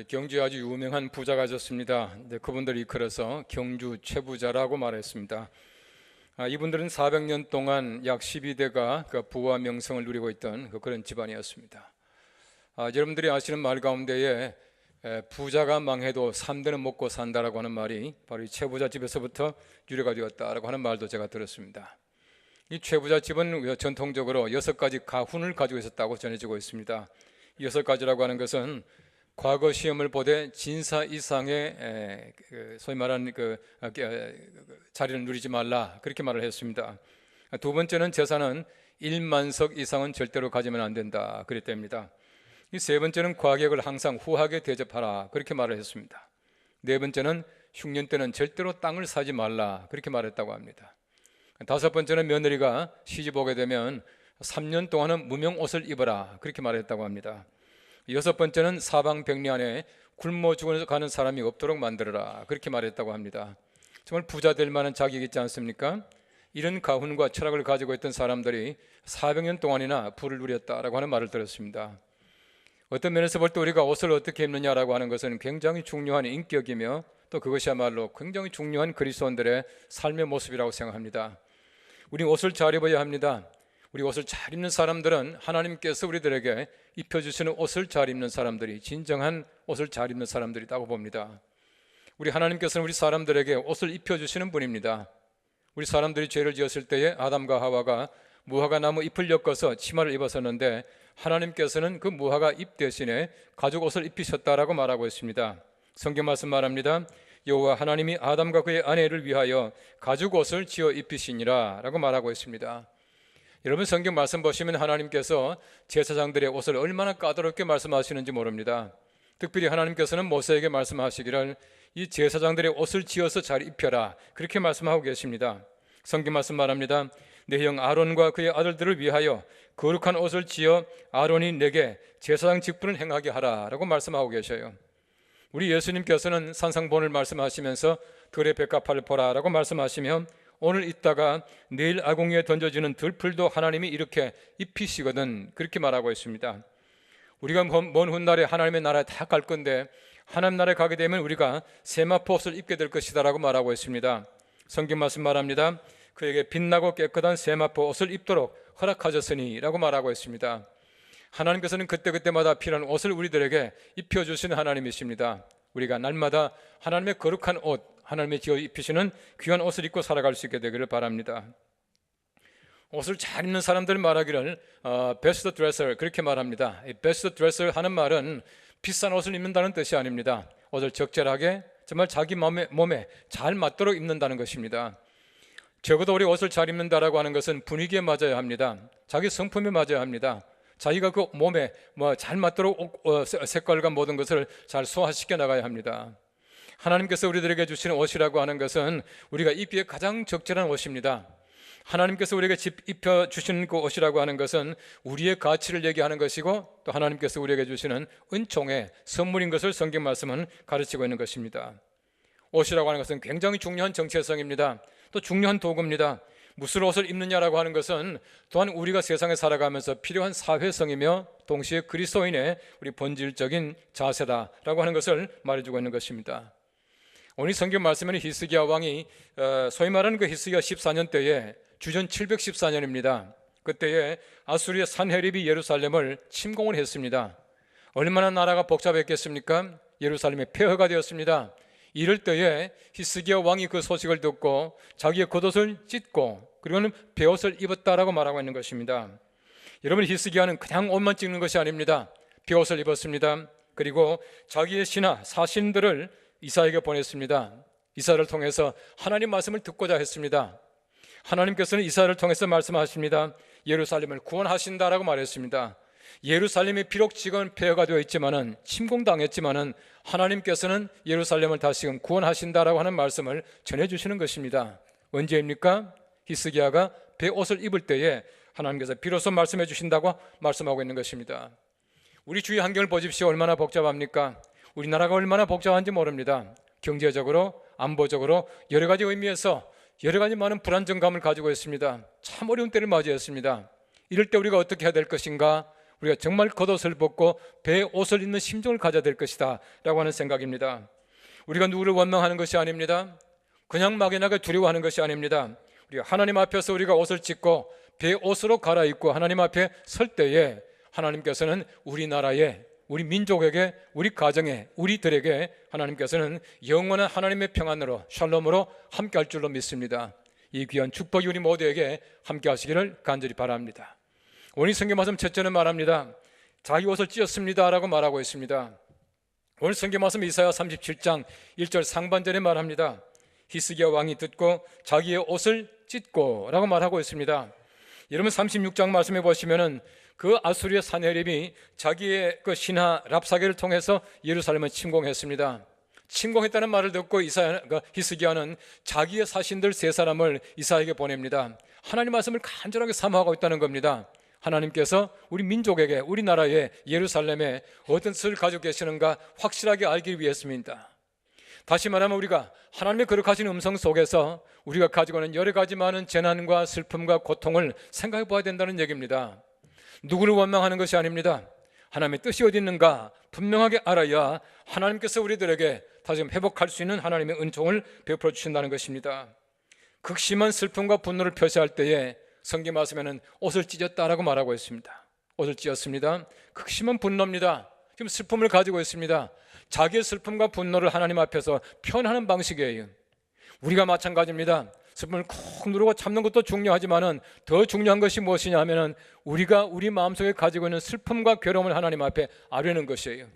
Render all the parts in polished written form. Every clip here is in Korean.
경주에 아주 유명한 부자가 있었습니다. 그분들이 일컬어서 경주 최부자라고 말했습니다. 이분들은 400년 동안 약 12대가 그 부와 명성을 누리고 있던 그런 집안이었습니다. 여러분들이 아시는 말 가운데에 부자가 망해도 3대는 먹고 산다라고 하는 말이 바로 이 최부자 집에서부터 유래가 되었다라고 하는 말도 제가 들었습니다. 이 최부자 집은 전통적으로 6가지 가훈을 가지고 있었다고 전해지고 있습니다. 이 6가지라고 하는 것은 과거 시험을 보되 진사 이상의 소위 말하는 자리를 누리지 말라, 그렇게 말을 했습니다. 두 번째는 재산은 1만석 이상은 절대로 가지면 안 된다, 그랬답니다. 이 세 번째는 과객을 항상 후하게 대접하라, 그렇게 말을 했습니다. 네 번째는 흉년 때는 절대로 땅을 사지 말라, 그렇게 말했다고 합니다. 다섯 번째는 며느리가 시집 오게 되면 3년 동안은 무명 옷을 입어라, 그렇게 말했다고 합니다. 여섯 번째는 사방백리 안에 굶어 죽어가는 사람이 없도록 만들어라, 그렇게 말했다고 합니다. 정말 부자 될 만한 자격이 있지 않습니까? 이런 가훈과 철학을 가지고 있던 사람들이 400년 동안이나 부를 누렸다라고 하는 말을 들었습니다. 어떤 면에서 볼 때 우리가 옷을 어떻게 입느냐라고 하는 것은 굉장히 중요한 인격이며 또 그것이야말로 굉장히 중요한 그리스도인들의 삶의 모습이라고 생각합니다. 우리 옷을 잘 입어야 합니다. 우리 옷을 잘 입는 사람들은 하나님께서 우리들에게 입혀주시는 옷을 잘 입는 사람들이 진정한 옷을 잘 입는 사람들이라고 봅니다. 우리 하나님께서는 우리 사람들에게 옷을 입혀주시는 분입니다. 우리 사람들이 죄를 지었을 때에 아담과 하와가 무화과 나무 잎을 엮어서 치마를 입었었는데 하나님께서는 그 무화과 잎 대신에 가죽 옷을 입히셨다라고 말하고 있습니다. 성경 말씀 말합니다. 여호와 하나님이 아담과 그의 아내를 위하여 가죽 옷을 지어 입히시니라 라고 말하고 있습니다. 여러분, 성경 말씀 보시면 하나님께서 제사장들의 옷을 얼마나 까다롭게 말씀하시는지 모릅니다. 특별히 하나님께서는 모세에게 말씀하시기를 이 제사장들의 옷을 지어서 잘 입혀라, 그렇게 말씀하고 계십니다. 성경 말씀 말합니다. 내 형 아론과 그의 아들들을 위하여 거룩한 옷을 지어 아론이 내게 제사장 직분을 행하게 하라 라고 말씀하고 계셔요. 우리 예수님께서는 산상본을 말씀하시면서 들의 백합화를 보라 라고 말씀하시며 오늘 있다가 내일 아궁이에 던져지는 들풀도 하나님이 이렇게 입히시거든, 그렇게 말하고 있습니다. 우리가 먼 훗날에 하나님의 나라에 다 갈 건데 하나님 나라에 가게 되면 우리가 세마포 옷을 입게 될 것이다 라고 말하고 있습니다. 성경 말씀 말합니다. 그에게 빛나고 깨끗한 세마포 옷을 입도록 허락하셨으니 라고 말하고 있습니다. 하나님께서는 그때그때마다 필요한 옷을 우리들에게 입혀주시는 하나님이십니다. 우리가 날마다 하나님의 거룩한 옷, 하나님의 지어 입히시는 귀한 옷을 입고 살아갈 수 있게 되기를 바랍니다. 옷을 잘 입는 사람들은 말하기를 베스트 드레서, 그렇게 말합니다. 이 베스트 드레서 하는 말은 비싼 옷을 입는다는 뜻이 아닙니다. 옷을 적절하게 정말 자기 몸에 잘 맞도록 입는다는 것입니다. 적어도 우리 옷을 잘 입는다라고 하는 것은 분위기에 맞아야 합니다. 자기 성품에 맞아야 합니다. 자기가 그 몸에 잘 맞도록 색깔과 모든 것을 잘 소화시켜 나가야 합니다. 하나님께서 우리들에게 주시는 옷이라고 하는 것은 우리가 입기에 가장 적절한 옷입니다. 하나님께서 우리에게 입혀주시는 그 옷이라고 하는 것은 우리의 가치를 얘기하는 것이고 또 하나님께서 우리에게 주시는 은총의 선물인 것을 성경 말씀은 가르치고 있는 것입니다. 옷이라고 하는 것은 굉장히 중요한 정체성입니다. 또 중요한 도구입니다. 무슨 옷을 입느냐라고 하는 것은 또한 우리가 세상에 살아가면서 필요한 사회성이며 동시에 그리스도인의 우리 본질적인 자세다라고 하는 것을 말해주고 있는 것입니다. 오늘 성경 말씀에는 히스기야 왕이 소위 말하는 그 히스기야 14년 때에 주전 714년입니다. 그때에 아수리의 산헤립이 예루살렘을 침공을 했습니다. 얼마나 나라가 복잡했겠습니까? 예루살렘이 폐허가 되었습니다. 이럴 때에 히스기야 왕이 그 소식을 듣고 자기의 겉옷을 찢고 그리고는 베옷을 입었다라고 말하고 있는 것입니다. 여러분, 히스기야는 그냥 옷만 찢는 것이 아닙니다. 베옷을 입었습니다. 그리고 자기의 신하 사신들을 이사에게 보냈습니다. 이사를 통해서 하나님 말씀을 듣고자 했습니다. 하나님께서는 이사를 통해서 말씀하십니다. 예루살렘을 구원하신다라고 말했습니다. 예루살렘이 비록 지금 폐허가 되어 있지만은 침공당했지만은 하나님께서는 예루살렘을 다시금 구원하신다라고 하는 말씀을 전해주시는 것입니다. 언제입니까? 히스기야가 베옷을 입을 때에 하나님께서 비로소 말씀해 주신다고 말씀하고 있는 것입니다. 우리 주위 환경을 보십시오. 얼마나 복잡합니까? 우리나라가 얼마나 복잡한지 모릅니다. 경제적으로, 안보적으로 여러 가지 의미에서 여러 가지 많은 불안정감을 가지고 있습니다. 참 어려운 때를 맞이했습니다. 이럴 때 우리가 어떻게 해야 될 것인가? 우리가 정말 겉옷을 벗고 배의 옷을 입는 심정을 가져야 될 것이다 라고 하는 생각입니다. 우리가 누구를 원망하는 것이 아닙니다. 그냥 막연하게 두려워하는 것이 아닙니다. 우리가 하나님 앞에서 우리가 옷을 찢고 배의 옷으로 갈아입고 하나님 앞에 설 때에 하나님께서는 우리나라에, 우리 민족에게, 우리 가정에, 우리들에게 하나님께서는 영원한 하나님의 평안으로, 샬롬으로 함께할 줄로 믿습니다. 이 귀한 축복이 우리 모두에게 함께하시기를 간절히 바랍니다. 오늘 성경 말씀 첫째는 말합니다. 자기 옷을 찢었습니다 라고 말하고 있습니다. 오늘 성경 말씀 이사야 37장 1절 상반절에 말합니다. 히스기야 왕이 듣고 자기의 옷을 찢고 라고 말하고 있습니다. 여러분 36장 말씀해 보시면은 그 아수리의 사내립이 자기의 그 신하 랍사게를 통해서 예루살렘을 침공했습니다. 침공했다는 말을 듣고 히스기야는 자기의 사신들 세 사람을 이사야에게 보냅니다. 하나님 말씀을 간절하게 사모하고 있다는 겁니다. 하나님께서 우리 민족에게, 우리나라에, 예루살렘에 어떤 뜻을 가지고 계시는가 확실하게 알기 위해서입니다. 다시 말하면 우리가 하나님의 거룩하신 음성 속에서 우리가 가지고 있는 여러 가지 많은 재난과 슬픔과 고통을 생각해 봐야 된다는 얘기입니다. 누구를 원망하는 것이 아닙니다. 하나님의 뜻이 어디 있는가 분명하게 알아야 하나님께서 우리들에게 다시 회복할 수 있는 하나님의 은총을 베풀어 주신다는 것입니다. 극심한 슬픔과 분노를 표시할 때에 성경 말씀에는 옷을 찢었다라고 말하고 있습니다. 옷을 찢었습니다. 극심한 분노입니다. 지금 슬픔을 가지고 있습니다. 자기의 슬픔과 분노를 하나님 앞에서 표현하는 방식이에요. 우리가 마찬가지입니다. 슬픔을 콕 누르고 참는 것도 중요하지만은 더 중요한 것이 무엇이냐 하면은 우리가 우리 마음속에 가지고 있는 슬픔과 괴로움을 하나님 앞에 아뢰는 것이에요.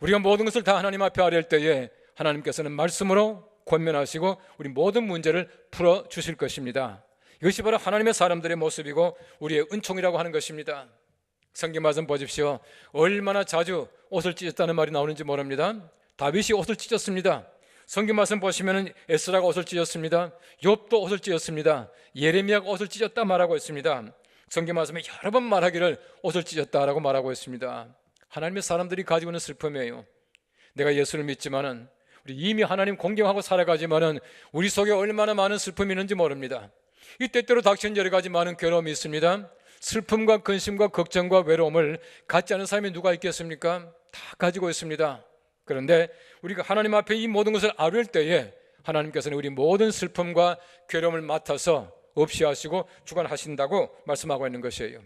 우리가 모든 것을 다 하나님 앞에 아뢰을 때에 하나님께서는 말씀으로 권면하시고 우리 모든 문제를 풀어 주실 것입니다. 이것이 바로 하나님의 사람들의 모습이고 우리의 은총이라고 하는 것입니다. 성경 말씀 보십시오. 얼마나 자주 옷을 찢었다는 말이 나오는지 모릅니다. 다윗이 옷을 찢었습니다. 성경 말씀 보시면 에스라가 옷을 찢었습니다. 욥도 옷을 찢었습니다. 예레미야가 옷을 찢었다 말하고 있습니다. 성경 말씀에 여러 번 말하기를 옷을 찢었다라고 말하고 있습니다. 하나님의 사람들이 가지고 있는 슬픔이에요. 내가 예수를 믿지만은 우리 이미 하나님 공경하고 살아가지만은 우리 속에 얼마나 많은 슬픔이 있는지 모릅니다. 이 때때로 닥치는 여러 가지 많은 괴로움이 있습니다. 슬픔과 근심과 걱정과 외로움을 갖지 않은 사람이 누가 있겠습니까? 다 가지고 있습니다. 그런데 우리가 하나님 앞에 이 모든 것을 아뢰을 때에 하나님께서는 우리 모든 슬픔과 괴로움을 맡아서 없이 하시고 주관하신다고 말씀하고 있는 것이에요.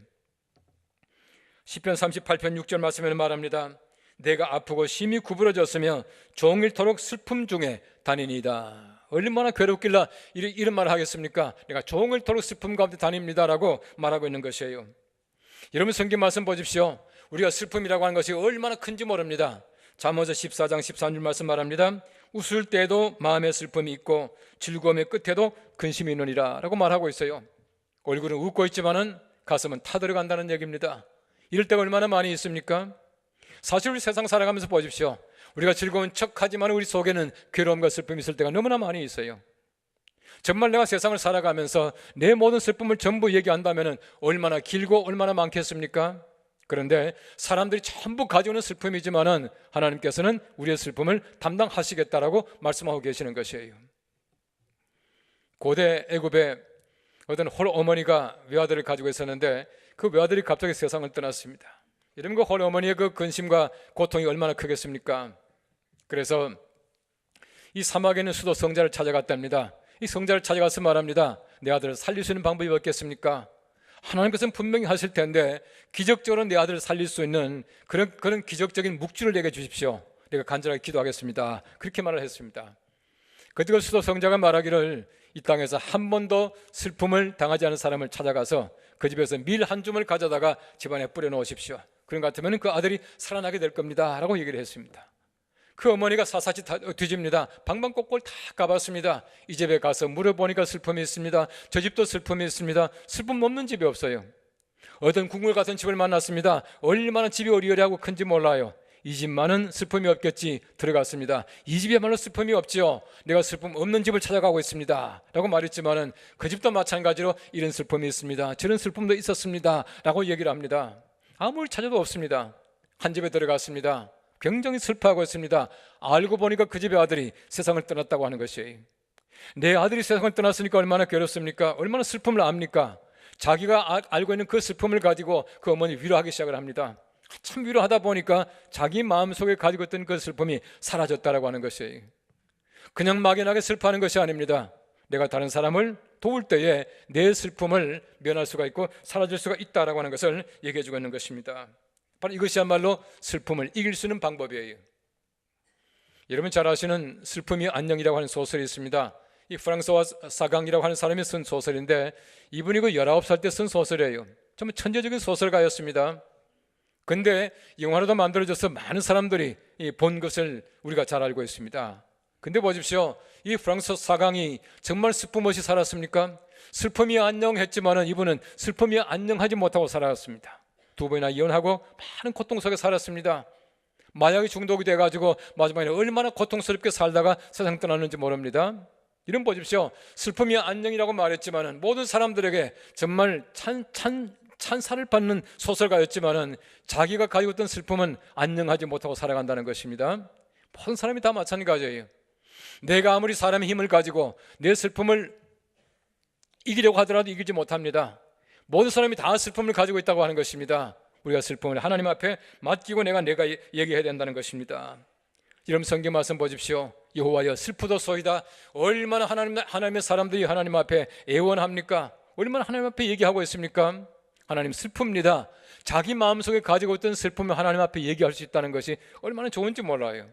시편 38편 6절 말씀에는 말합니다. 내가 아프고 심히 구부러졌으며 종일토록 슬픔 중에 다니니이다. 얼마나 괴롭길래 이런 말을 하겠습니까? 내가 종일토록 슬픔 가운데 다닙니다라고 말하고 있는 것이에요. 여러분 성경 말씀 보십시오. 우리가 슬픔이라고 하는 것이 얼마나 큰지 모릅니다. 잠언서 14장 13절 말씀 말합니다. 웃을 때에도 마음의 슬픔이 있고 즐거움의 끝에도 근심이 있느니라 라고 말하고 있어요. 얼굴은 웃고 있지만은 가슴은 타들어간다는 얘기입니다. 이럴 때가 얼마나 많이 있습니까? 사실 우리 세상 살아가면서 보십시오. 우리가 즐거운 척하지만 우리 속에는 괴로움과 슬픔이 있을 때가 너무나 많이 있어요. 정말 내가 세상을 살아가면서 내 모든 슬픔을 전부 얘기한다면 얼마나 길고 얼마나 많겠습니까? 그런데 사람들이 전부 가지고 있는 슬픔이지만은 하나님께서는 우리의 슬픔을 담당하시겠다라고 말씀하고 계시는 것이에요. 고대 애굽에 어떤 홀어머니가 외아들을 가지고 있었는데 그 외아들이 갑자기 세상을 떠났습니다. 이런 거 홀어머니의 그 근심과 고통이 얼마나 크겠습니까? 그래서 이 사막에 있는 수도 성자를 찾아갔답니다. 이 성자를 찾아가서 말합니다. 내 아들을 살릴 수 있는 방법이 없겠습니까? 하나님께서는 분명히 하실 텐데 기적적으로 내 아들을 살릴 수 있는 그런 기적적인 묵주를 내게 주십시오. 내가 간절하게 기도하겠습니다. 그렇게 말을 했습니다. 그때 그 수도 성자가 말하기를 이 땅에서 한 번도 슬픔을 당하지 않은 사람을 찾아가서 그 집에서 밀 한 줌을 가져다가 집안에 뿌려놓으십시오. 그런 것 같으면 그 아들이 살아나게 될 겁니다 라고 얘기를 했습니다. 그 어머니가 사사치 뒤집니다. 방방곡곡 다 가봤습니다. 이 집에 가서 물어보니까 슬픔이 있습니다. 저 집도 슬픔이 있습니다. 슬픔 없는 집이 없어요. 어떤 궁궐 같은 집을 만났습니다. 얼마나 집이 어리어리하고 큰지 몰라요. 이 집만은 슬픔이 없겠지 들어갔습니다. 이 집에만은 슬픔이 없지요. 내가 슬픔 없는 집을 찾아가고 있습니다 라고 말했지만은 그 집도 마찬가지로 이런 슬픔이 있습니다. 저런 슬픔도 있었습니다 라고 얘기를 합니다. 아무리 찾아도 없습니다. 한 집에 들어갔습니다. 굉장히 슬퍼하고 있습니다. 알고 보니까 그 집의 아들이 세상을 떠났다고 하는 것이에요. 내 아들이 세상을 떠났으니까 얼마나 괴롭습니까? 얼마나 슬픔을 압니까? 자기가 알고 있는 그 슬픔을 가지고 그 어머니 위로하기 시작을 합니다. 참 위로하다 보니까 자기 마음속에 가지고 있던 그 슬픔이 사라졌다라고 하는 것이에요. 그냥 막연하게 슬퍼하는 것이 아닙니다. 내가 다른 사람을 도울 때에 내 슬픔을 면할 수가 있고 사라질 수가 있다라고 하는 것을 얘기해 주고 있는 것입니다. 바로 이것이야말로 슬픔을 이길 수 있는 방법이에요. 여러분 잘 아시는 슬픔이 안녕이라고 하는 소설이 있습니다. 이 프랑스와 사강이라고 하는 사람이 쓴 소설인데 이분이 그 19살 때 쓴 소설이에요. 정말 천재적인 소설가였습니다. 근데 영화로도 만들어져서 많은 사람들이 본 것을 우리가 잘 알고 있습니다. 근데 보십시오. 이 프랑스 사강이 정말 슬픔 없이 살았습니까? 슬픔이 안녕했지만은 이분은 슬픔이 안녕하지 못하고 살았습니다. 2번이나 이혼하고 많은 고통 속에 살았습니다. 마약이 중독이 돼가지고 마지막에 얼마나 고통스럽게 살다가 세상 떠났는지 모릅니다. 이런 보십시오. 슬픔이 안녕이라고 말했지만은 모든 사람들에게 정말 찬사를 받는 소설가였지만은 자기가 가지고 있던 슬픔은 안녕하지 못하고 살아간다는 것입니다. 모든 사람이 다 마찬가지예요. 내가 아무리 사람의 힘을 가지고 내 슬픔을 이기려고 하더라도 이기지 못합니다. 모든 사람이 다 슬픔을 가지고 있다고 하는 것입니다. 우리가 슬픔을 하나님 앞에 맡기고 내가 얘기해야 된다는 것입니다. 여러분 성경 말씀 보십시오. 여호와여 슬프도소이다. 얼마나 하나님의 사람들이 하나님 앞에 애원합니까? 얼마나 하나님 앞에 얘기하고 있습니까? 하나님 슬픕니다. 자기 마음속에 가지고 있던 슬픔을 하나님 앞에 얘기할 수 있다는 것이 얼마나 좋은지 몰라요.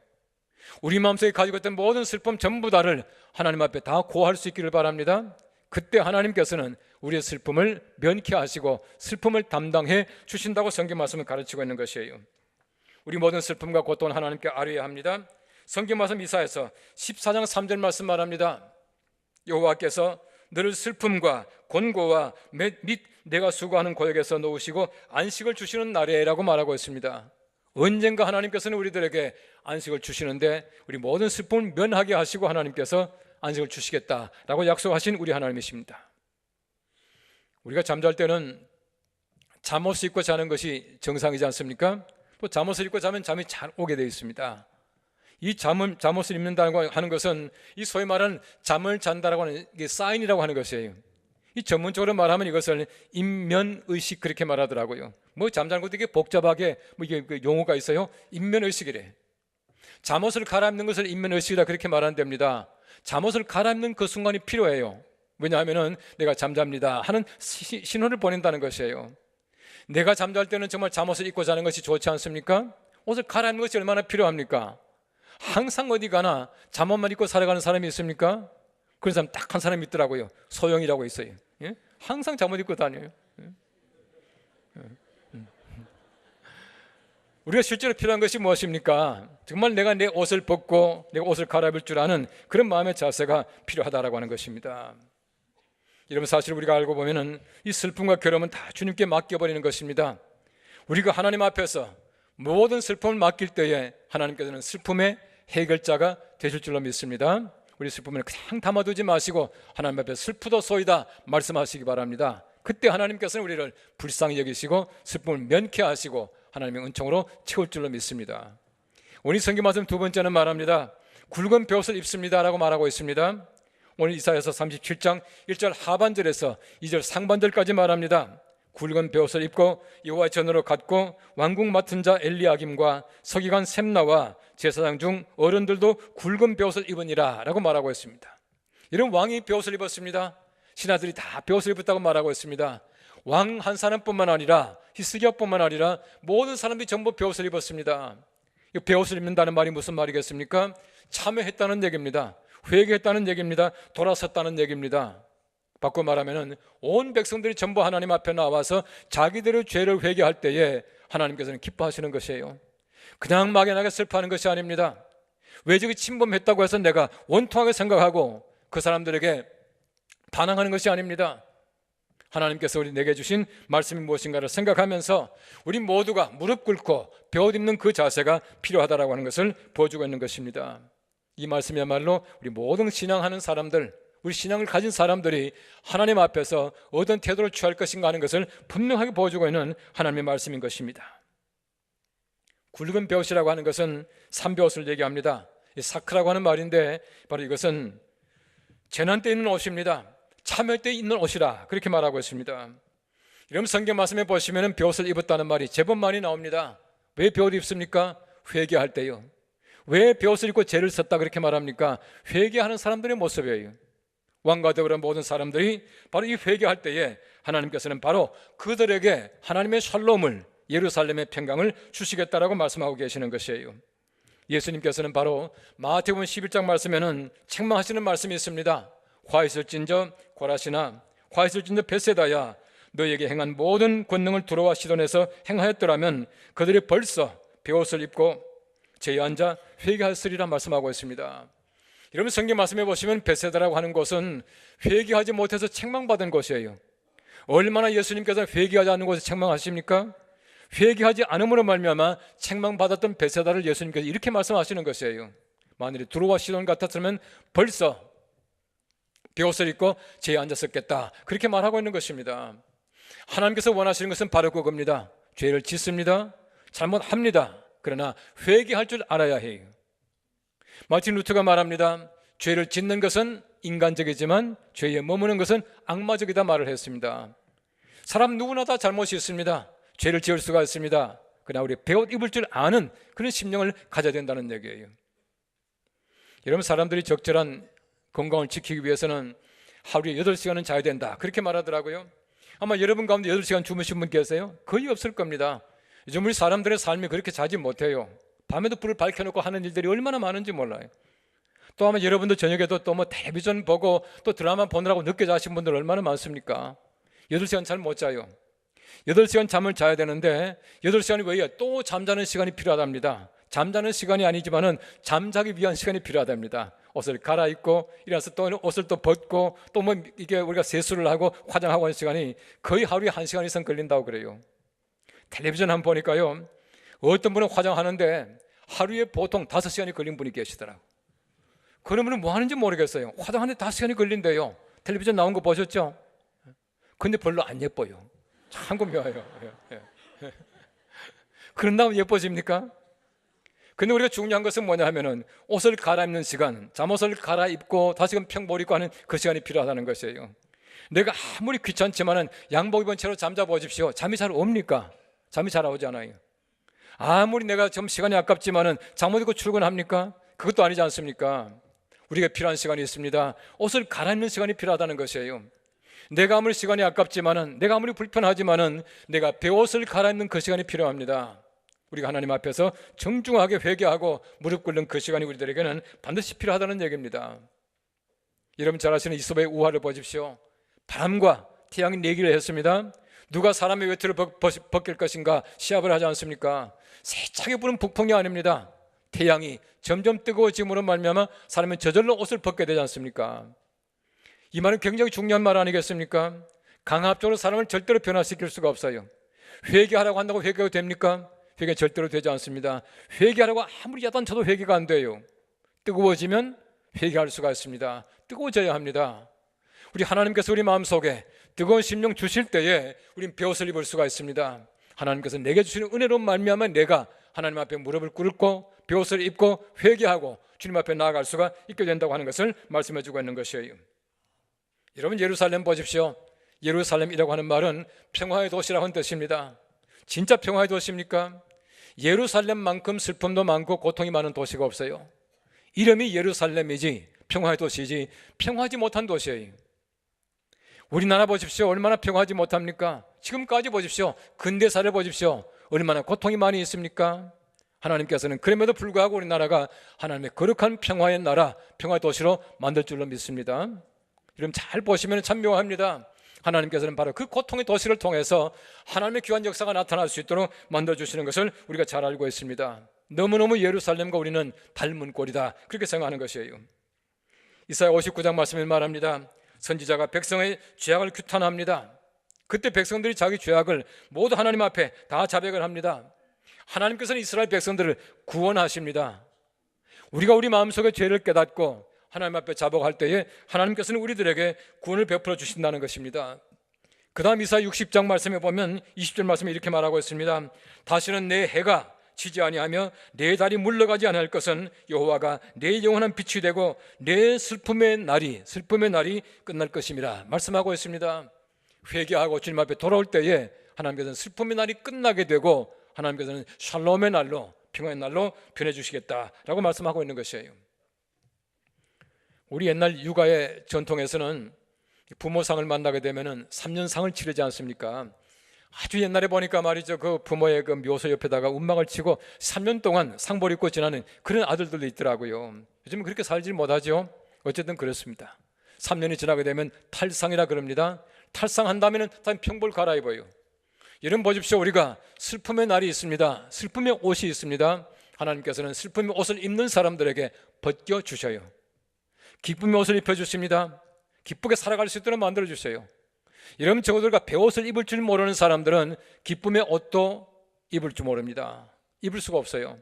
우리 마음속에 가지고 있던 모든 슬픔 전부 다를 하나님 앞에 다 고할 수 있기를 바랍니다. 그때 하나님께서는 우리의 슬픔을 면케하시고 슬픔을 담당해 주신다고 성경 말씀을 가르치고 있는 것이에요. 우리 모든 슬픔과 고통을 하나님께 아뢰어야 합니다. 성경 말씀 이사야서 14장 3절 말씀 말합니다. 여호와께서 너를 슬픔과 곤고와 및 내가 수고하는 고역에서 놓으시고 안식을 주시는 날에라고 말하고 있습니다. 언젠가 하나님께서는 우리들에게 안식을 주시는데 우리 모든 슬픔을 면하게 하시고 하나님께서 안식을 주시겠다라고 약속하신 우리 하나님이십니다. 우리가 잠잘 때는 잠옷을 입고 자는 것이 정상이지 않습니까? 또 잠옷을 입고 자면 잠이 잘 오게 되어 있습니다. 이 잠옷을 입는다고 하는 것은 이 소위 말하는 잠을 잔다라고 하는 게 사인이라고 하는 것이에요. 이 전문적으로 말하면 이것을 인면의식 그렇게 말하더라고요. 뭐 잠자는 것도 이게 복잡하게 이게 용어가 있어요. 인면의식이래. 잠옷을 갈아입는 것을 인면의식이라 그렇게 말하는 됩니다. 잠옷을 갈아입는 그 순간이 필요해요. 왜냐하면 내가 잠잡니다 하는 신호를 보낸다는 것이에요. 내가 잠잘 때는 정말 잠옷을 입고 자는 것이 좋지 않습니까? 옷을 갈아입는 것이 얼마나 필요합니까? 항상 어디 가나 잠옷만 입고 살아가는 사람이 있습니까? 그런 사람 딱 한 사람이 있더라고요. 소영이라고 있어요. 예? 항상 잠옷 입고 다녀요. 우리가 실제로 필요한 것이 무엇입니까? 정말 내가 내 옷을 벗고 내가 옷을 갈아입을 줄 아는 그런 마음의 자세가 필요하다라고 하는 것입니다. 여러분 사실 우리가 알고 보면은 이 슬픔과 괴로움은 다 주님께 맡겨버리는 것입니다. 우리가 하나님 앞에서 모든 슬픔을 맡길 때에 하나님께서는 슬픔의 해결자가 되실 줄로 믿습니다. 우리 슬픔을 그냥 담아두지 마시고 하나님 앞에 슬프도소이다 말씀하시기 바랍니다. 그때 하나님께서는 우리를 불쌍히 여기시고 슬픔을 면케하시고 하나님의 은총으로 채울 줄로 믿습니다. 오늘 성경 말씀 두 번째는 말합니다. 굵은 벼옷을 입습니다라고 말하고 있습니다. 오늘 이사야서 37장 1절 하반절에서 2절 상반절까지 말합니다. 굵은 벼옷을 입고 여호와의 전으로 갔고 왕궁 맡은 자 엘리야김과 서기관 셈나와 제사장 중 어른들도 굵은 벼옷을 입으니라 라고 말하고 있습니다. 이런 왕이 벼옷을 입었습니다. 신하들이 다 벼옷을 입었다고 말하고 있습니다. 왕 한 사람뿐만 아니라 히스기야뿐만 아니라 모든 사람들이 전부 벼옷을 입었습니다. 이 벼옷을 입는다는 말이 무슨 말이겠습니까? 참회했다는 얘기입니다. 회개했다는 얘기입니다. 돌아섰다는 얘기입니다. 바꿔 말하면 온 백성들이 전부 하나님 앞에 나와서 자기들의 죄를 회개할 때에 하나님께서는 기뻐하시는 것이에요. 그냥 막연하게 슬퍼하는 것이 아닙니다. 외적이 침범했다고 해서 내가 원통하게 생각하고 그 사람들에게 반항하는 것이 아닙니다. 하나님께서 내게 주신 말씀이 무엇인가를 생각하면서 우리 모두가 무릎 꿇고 벼옷 입는 그 자세가 필요하다라고 하는 것을 보여주고 있는 것입니다. 이 말씀이야말로 우리 모든 신앙하는 사람들, 우리 신앙을 가진 사람들이 하나님 앞에서 어떤 태도를 취할 것인가 하는 것을 분명하게 보여주고 있는 하나님의 말씀인 것입니다. 굵은 벼옷이라고 하는 것은 산벼옷을 얘기합니다. 사크라고 하는 말인데 바로 이것은 재난 때 입는 옷입니다. 참회 때 입는 옷이라 그렇게 말하고 있습니다. 이런 성경 말씀에 보시면 벼옷을 입었다는 말이 제법 많이 나옵니다. 왜 벼옷을 입습니까? 회개할 때요. 왜 벼옷을 입고 죄를 썼다 그렇게 말합니까? 회개하는 사람들의 모습이에요. 왕과 더불어 모든 사람들이 바로 이 회개할 때에 하나님께서는 바로 그들에게 하나님의 샬롬을, 예루살렘의 평강을 주시겠다라고 말씀하고 계시는 것이에요. 예수님께서는 바로 마태복음 11장 말씀에는 책망하시는 말씀이 있습니다. 화 있을진저 고라시나, 화 있을진저 벳세다야, 너에게 행한 모든 권능을 두로와 시돈에서 행하였더라면 그들이 벌써 벼옷을 입고 죄에 앉아 회개하였으리라 말씀하고 있습니다. 여러분, 성경 말씀해 보시면 벳세다라고 하는 곳은 회개하지 못해서 책망받은 곳이에요. 얼마나 예수님께서 회개하지 않는 곳에 책망하십니까? 회개하지 않음으로 말미암아 책망받았던 벳세다를 예수님께서 이렇게 말씀하시는 것이에요. 만일에 두로와 시돈 같았으면 벌써 벼옷을 입고 죄에 앉았었겠다, 그렇게 말하고 있는 것입니다. 하나님께서 원하시는 것은 바로 그겁니다. 죄를 짓습니다, 잘못합니다. 그러나 회개할 줄 알아야 해요. 마틴 루터가 말합니다. 죄를 짓는 것은 인간적이지만 죄에 머무는 것은 악마적이다 말을 했습니다. 사람 누구나 다 잘못이 있습니다. 죄를 지을 수가 있습니다. 그러나 우리 벼옷 입을 줄 아는 그런 심령을 가져야 된다는 얘기예요. 여러분, 사람들이 적절한 건강을 지키기 위해서는 하루에 8시간은 자야 된다, 그렇게 말하더라고요. 아마 여러분 가운데 8시간 주무신 분 계세요? 거의 없을 겁니다. 요즘 우리 사람들의 삶이 그렇게 자지 못해요. 밤에도 불을 밝혀놓고 하는 일들이 얼마나 많은지 몰라요. 또 아마 여러분도 저녁에도 또 뭐 텔레비전 보고 또 드라마 보느라고 늦게 자신 분들 얼마나 많습니까? 8시간 잘 못 자요. 8시간 잠을 자야 되는데 8시간이 왜요? 또 잠자는 시간이 필요하답니다. 잠자는 시간이 아니지만은 잠자기 위한 시간이 필요하답니다. 옷을 갈아입고 일어나서 또 옷을 또 벗고 또 뭐 이게 우리가 세수를 하고 화장하고 하는 시간이 거의 하루에 1시간 이상 걸린다고 그래요. 텔레비전 한번 보니까요, 어떤 분은 화장하는데 하루에 보통 5시간이 걸린 분이 계시더라고요. 그런 분은 뭐 하는지 모르겠어요. 화장하는데 5시간이 걸린대요. 텔레비전 나온 거 보셨죠? 근데 별로 안 예뻐요. 참 묘해요. 그런다면 예뻐집니까? 근데 우리가 중요한 것은 뭐냐 하면은 옷을 갈아입는 시간, 잠옷을 갈아입고 다시금 평볼 입고 하는 그 시간이 필요하다는 것이에요. 내가 아무리 귀찮지만은 양복 입은 채로 잠자 보십시오. 잠이 잘 옵니까? 잠이 잘 오지 않아요. 아무리 내가 좀 시간이 아깝지만은 잠옷 입고 출근합니까? 그것도 아니지 않습니까? 우리가 필요한 시간이 있습니다. 옷을 갈아입는 시간이 필요하다는 것이에요. 내가 아무리 시간이 아깝지만은, 내가 아무리 불편하지만은 내가 벼옷을 갈아입는 그 시간이 필요합니다. 우리가 하나님 앞에서 정중하게 회개하고 무릎 꿇는 그 시간이 우리들에게는 반드시 필요하다는 얘기입니다. 여러분 잘 아시는 이솝의 우화를 보십시오. 바람과 태양이 내기를 했습니다. 누가 사람의 외투를 벗길 것인가 시합을 하지 않습니까? 세차게 부는 북풍이 아닙니다. 태양이 점점 뜨거워짐으로 말미암아 사람은 저절로 옷을 벗게 되지 않습니까? 이 말은 굉장히 중요한 말 아니겠습니까? 강압적으로 사람을 절대로 변화시킬 수가 없어요. 회개하라고 한다고 회개가 됩니까? 회개 절대로 되지 않습니다. 회개하라고 아무리 야단쳐도 회개가 안 돼요. 뜨거워지면 회개할 수가 있습니다. 뜨거워져야 합니다. 우리 하나님께서 우리 마음속에 뜨거운 심령 주실 때에 우린 벼옷을 입을 수가 있습니다. 하나님께서 내게 주시는 은혜로 말미암아 내가 하나님 앞에 무릎을 꿇고 벼옷을 입고 회개하고 주님 앞에 나아갈 수가 있게 된다고 하는 것을 말씀해 주고 있는 것이에요. 여러분, 예루살렘 보십시오. 예루살렘이라고 하는 말은 평화의 도시라고 하는 뜻입니다. 진짜 평화의 도시입니까? 예루살렘만큼 슬픔도 많고 고통이 많은 도시가 없어요. 이름이 예루살렘이지 평화의 도시지 평화하지 못한 도시예요. 우리나라 보십시오. 얼마나 평화하지 못합니까? 지금까지 보십시오. 근대사를 보십시오. 얼마나 고통이 많이 있습니까? 하나님께서는 그럼에도 불구하고 우리나라가 하나님의 거룩한 평화의 나라, 평화의 도시로 만들 줄로 믿습니다. 여러분 잘 보시면 참 묘합니다. 하나님께서는 바로 그 고통의 도시를 통해서 하나님의 귀한 역사가 나타날 수 있도록 만들어주시는 것을 우리가 잘 알고 있습니다. 너무너무 예루살렘과 우리는 닮은 꼴이다, 그렇게 생각하는 것이에요. 이사야 59장 말씀을 말합니다. 선지자가 백성의 죄악을 규탄합니다. 그때 백성들이 자기 죄악을 모두 하나님 앞에 다 자백을 합니다. 하나님께서는 이스라엘 백성들을 구원하십니다. 우리가 우리 마음속에 죄를 깨닫고 하나님 앞에 자복할 때에 하나님께서는 우리들에게 구원을 베풀어 주신다는 것입니다. 그 다음 이사야 60장 말씀에 보면 20절 말씀에 이렇게 말하고 있습니다. 다시는 내 해가 지지 아니하며 내 달이 물러가지 아니할 것은 여호와가 내 영원한 빛이 되고 내 슬픔의 날이 끝날 것입니다, 말씀하고 있습니다. 회개하고 주님 앞에 돌아올 때에 하나님께서는 슬픔의 날이 끝나게 되고 하나님께서는 샬롬의 날로, 평화의 날로 변해주시겠다라고 말씀하고 있는 것이에요. 우리 옛날 육아의 전통에서는 부모상을 만나게 되면은 3년상을 치르지 않습니까? 아주 옛날에 보니까 말이죠, 그 부모의 그 묘소 옆에다가 운막을 치고 3년 동안 상복 입고 지나는 그런 아들들도 있더라고요. 요즘은 그렇게 살지 못하죠. 어쨌든 그렇습니다. 3년이 지나게 되면 탈상이라 그럽니다. 탈상한다면 다시 평볼 갈아입어요. 여러분 보십시오. 우리가 슬픔의 날이 있습니다. 슬픔의 옷이 있습니다. 하나님께서는 슬픔의 옷을 입는 사람들에게 벗겨주셔요. 기쁨의 옷을 입혀주십니다. 기쁘게 살아갈 수 있도록 만들어주세요. 여러분, 저들과 베옷을 입을 줄 모르는 사람들은 기쁨의 옷도 입을 줄 모릅니다. 입을 수가 없어요.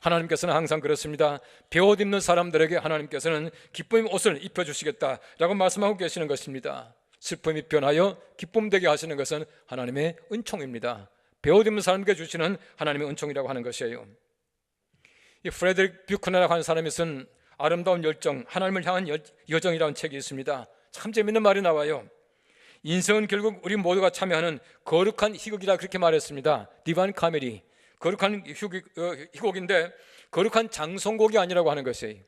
하나님께서는 항상 그렇습니다. 베옷 입는 사람들에게 하나님께서는 기쁨의 옷을 입혀주시겠다라고 말씀하고 계시는 것입니다. 슬픔이 변하여 기쁨 되게 하시는 것은 하나님의 은총입니다. 베옷 입는 사람에게 주시는 하나님의 은총이라고 하는 것이에요. 이 프레드릭 뷰커너라고 하는 사람이 쓴 아름다운 열정, 하나님을 향한 여정이라는 책이 있습니다. 참 재밌는 말이 나와요. 인생은 결국 우리 모두가 참여하는 거룩한 희곡이라 그렇게 말했습니다. 디바인 카메리, 거룩한 희곡인데 거룩한 장송곡이 아니라고 하는 것이에요.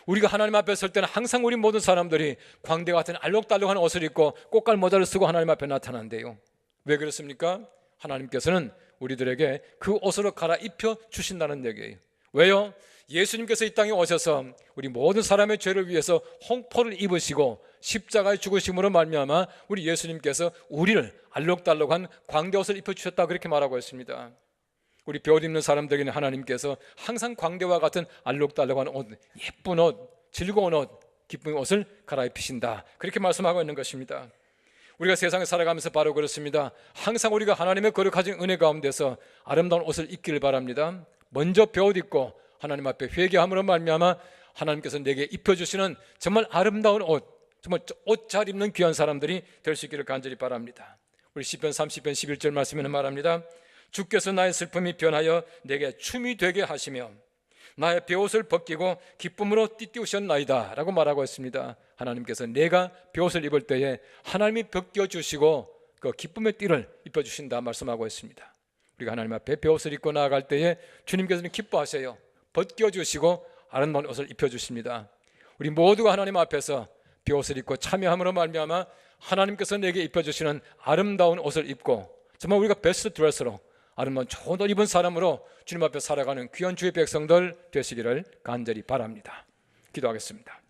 우리가 하나님 앞에 설 때는 항상 우리 모든 사람들이 광대 같은 알록달록한 옷을 입고 꽃갈 모자를 쓰고 하나님 앞에 나타난대요. 왜 그렇습니까? 하나님께서는 우리들에게 그 옷으로 갈아입혀 주신다는 얘기예요. 왜요? 예수님께서 이 땅에 오셔서 우리 모든 사람의 죄를 위해서 홍포를 입으시고 십자가의 죽으심으로 말미암아 우리 예수님께서 우리를 알록달록한 광대옷을 입혀주셨다 그렇게 말하고 있습니다. 우리 베옷 입는 사람들에게는 하나님께서 항상 광대와 같은 알록달록한 옷, 예쁜 옷, 즐거운 옷, 기쁨의 옷을 갈아입히신다 그렇게 말씀하고 있는 것입니다. 우리가 세상에 살아가면서 바로 그렇습니다. 항상 우리가 하나님의 거룩하신 은혜 가운데서 아름다운 옷을 입기를 바랍니다. 먼저 베옷 입고 하나님 앞에 회개함으로 말미암아 하나님께서 내게 입혀주시는 정말 아름다운 옷, 정말 옷 잘 입는 귀한 사람들이 될 수 있기를 간절히 바랍니다. 우리 시편 30편 11절 말씀에는 말합니다. 주께서 나의 슬픔이 변하여 내게 춤이 되게 하시며 나의 베옷을 벗기고 기쁨으로 띠띠우셨나이다 라고 말하고 있습니다. 하나님께서 내가 베옷을 입을 때에 하나님이 벗겨주시고 그 기쁨의 띠를 입혀주신다 말씀하고 있습니다. 우리가 하나님 앞에 베옷을 입고 나아갈 때에 주님께서는 기뻐하세요. 벗겨주시고 아름다운 옷을 입혀주십니다. 우리 모두가 하나님 앞에서 베옷을 입고 참여함으로 말미암아 하나님께서 내게 입혀주시는 아름다운 옷을 입고 정말 우리가 베스트 드레스로 아름다운 좋은 옷 입은 사람으로 주님 앞에 살아가는 귀한 주의 백성들 되시기를 간절히 바랍니다. 기도하겠습니다.